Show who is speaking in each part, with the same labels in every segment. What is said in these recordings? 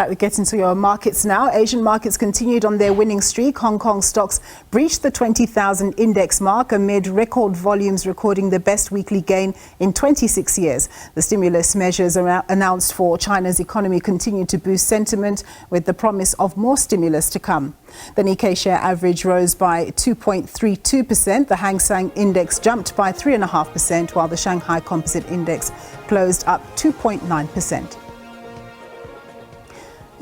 Speaker 1: Right, we get into your markets now. Asian markets continued on their winning streak. Hong Kong stocks breached the 20,000 index mark amid record volumes, recording the best weekly gain in 26 years. The stimulus measures announced for China's economy continue to boost sentiment, with the promise of more stimulus to come. The Nikkei share average rose by 2.32%. The Hang Seng index jumped by 3.5%, while the Shanghai Composite Index closed up 2.9%.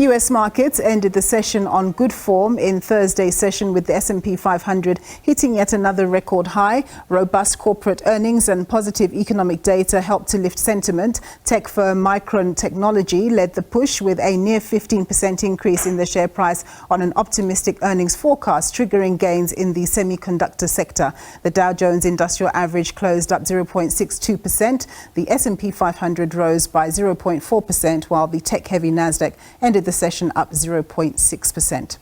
Speaker 1: US markets ended the session on good form in Thursday's session, with the S&P 500 hitting yet another record high. Robust corporate earnings and positive economic data helped to lift sentiment. Tech firm Micron Technology led the push, with a near 15% increase in the share price on an optimistic earnings forecast, triggering gains in the semiconductor sector. The Dow Jones Industrial Average closed up 0.62%. The S&P 500 rose by 0.4%, while the tech-heavy Nasdaq ended the session up 0.6%.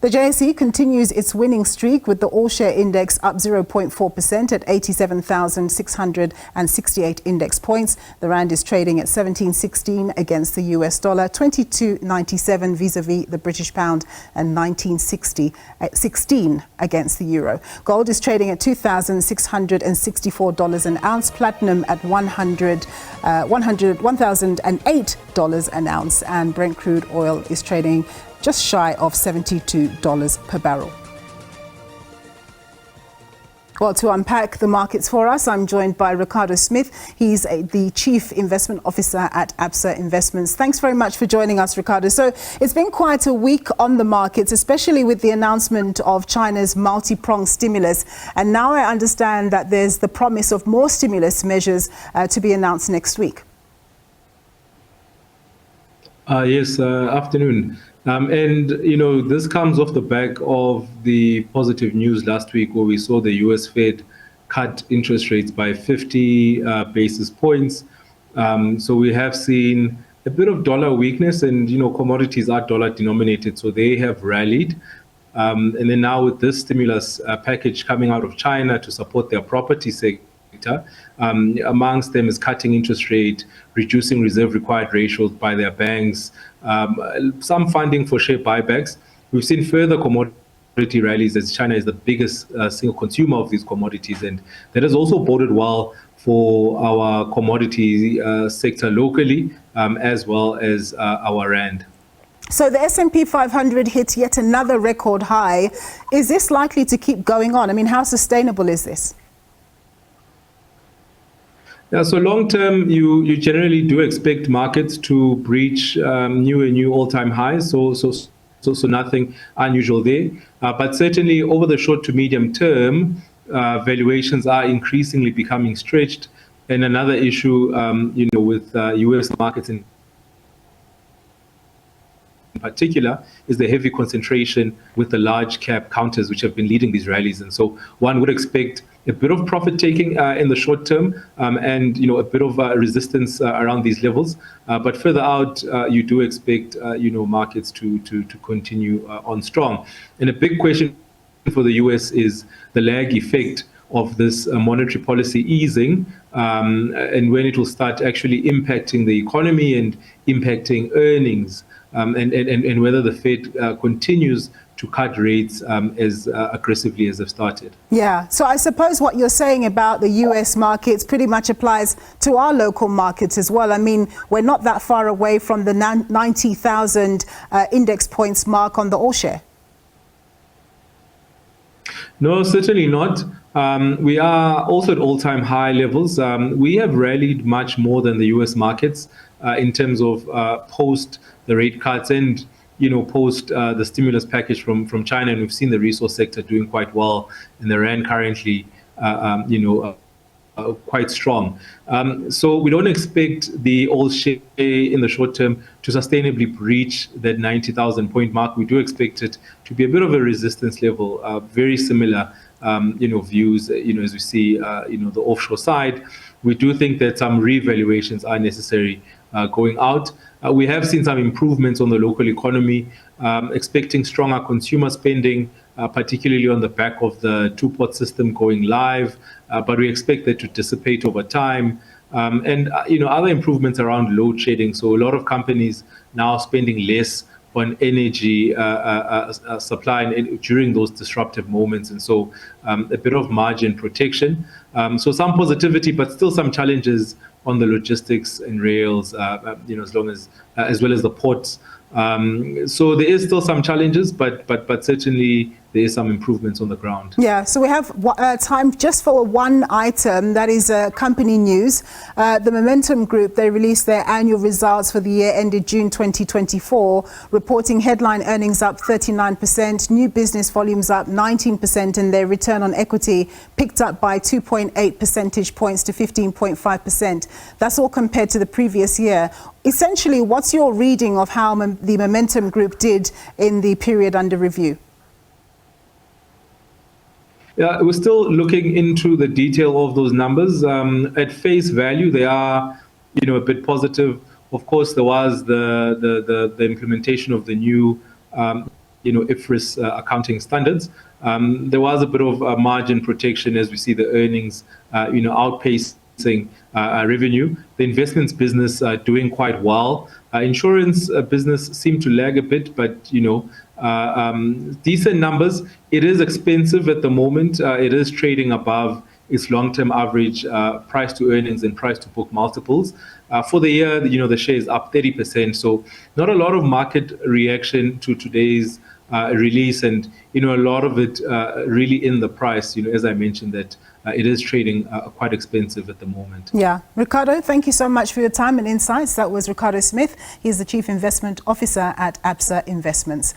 Speaker 1: The JSE continues its winning streak, with the all-share index up 0.4% at 87,668 index points. The rand is trading at 17.16 against the US dollar, 22.97 vis-a-vis the British pound, and 19.60 at 16 against the euro. Gold is trading at $2,664 an ounce. Platinum at $1,008 an ounce, and Brent crude oil is trading just shy of $72 per barrel. Well, to unpack the markets for us, I'm joined by Ricardo Smith. He's the Chief Investment Officer at ABSA Investments. Thanks very much for joining us, Ricardo. So it's been quite a week on the markets, especially with the announcement of China's multi-pronged stimulus. And now I understand that there's the promise of more stimulus measures to be announced next week.
Speaker 2: Yes, afternoon. And, you know, this comes off the back of the positive news last week, where we saw the US Fed cut interest rates by 50 basis points. So we have seen a bit of dollar weakness, and, you know, commodities are dollar denominated, so they have rallied. And then now with this stimulus package coming out of China to support their property sector, amongst them is cutting interest rate, reducing reserve required ratios by their banks, some funding for share buybacks. We've seen further commodity rallies, as China is the biggest single consumer of these commodities, and that has also boded well for our commodity sector locally, as well as our rand.
Speaker 1: So the S&P 500 hit yet another record high. Is this likely to keep going on? I mean, how sustainable is this?
Speaker 2: Yeah, so long term, you generally do expect markets to breach new all-time highs. So nothing unusual there. But certainly over the short to medium term, valuations are increasingly becoming stretched. And another issue, you know, with U.S. markets in particular, is the heavy concentration with the large cap counters, which have been leading these rallies. And so one would expect a bit of profit taking in the short term, and, you know, a bit of resistance around these levels. But further out, you do expect, you know, markets to continue on strong. And a big question for the US is the lag effect of this monetary policy easing, and when it will start actually impacting the economy and impacting earnings, and whether the Fed continues to cut rates as aggressively as they've started.
Speaker 1: Yeah, so I suppose what you're saying about the US markets pretty much applies to our local markets as well. I mean, we're not that far away from the 90,000 index points mark on the all-share.
Speaker 2: No, certainly not. We are also at all-time high levels. We have rallied much more than the US markets in terms of post the rate cuts and, you know, post the stimulus package from China. And we've seen the resource sector doing quite well, and the rand currently, you know, quite strong. So we don't expect the all-share in the short term to sustainably breach that 90,000 point mark. We do expect it to be a bit of a resistance level, very similar, you know, views, you know, as we see, you know, the offshore side. We do think that some revaluations are necessary going out. We have seen some improvements on the local economy, expecting stronger consumer spending, particularly on the back of the two-pot system going live. But we expect that to dissipate over time. And other improvements around load shedding. So a lot of companies now spending less on energy supply during those disruptive moments, and so a bit of margin protection. So some positivity, but still some challenges on the logistics and rails, as well as the ports. So there is still some challenges, but certainly there is some improvements on the ground.
Speaker 1: Yeah, so we have time just for one item, that is company news. The Momentum Group, they released their annual results for the year ended June 2024, reporting headline earnings up 39%, new business volumes up 19%, and their return on equity picked up by 2.8 percentage points to 15.5%. That's all compared to the previous year. Essentially, what's your reading of how the Momentum Group did in the period under review?
Speaker 2: Yeah, we're still looking into the detail of those numbers. At face value, they are, a bit positive. Of course, there was the implementation of the new, IFRS accounting standards. There was a bit of margin protection as we see the earnings, outpacing revenue. The investments business doing quite well. Insurance business seemed to lag a bit, but decent numbers. It is expensive at the moment. It is trading above its long-term average price to earnings and price to book multiples. For the year, the share is up 30%. So not a lot of market reaction to today's release, and a lot of it really in the price. As I mentioned, that it is trading quite expensive at the moment.
Speaker 1: Yeah, Ricardo, thank you so much for your time and insights. That was Ricardo Smith. He's the Chief Investment Officer at ABSA Investments.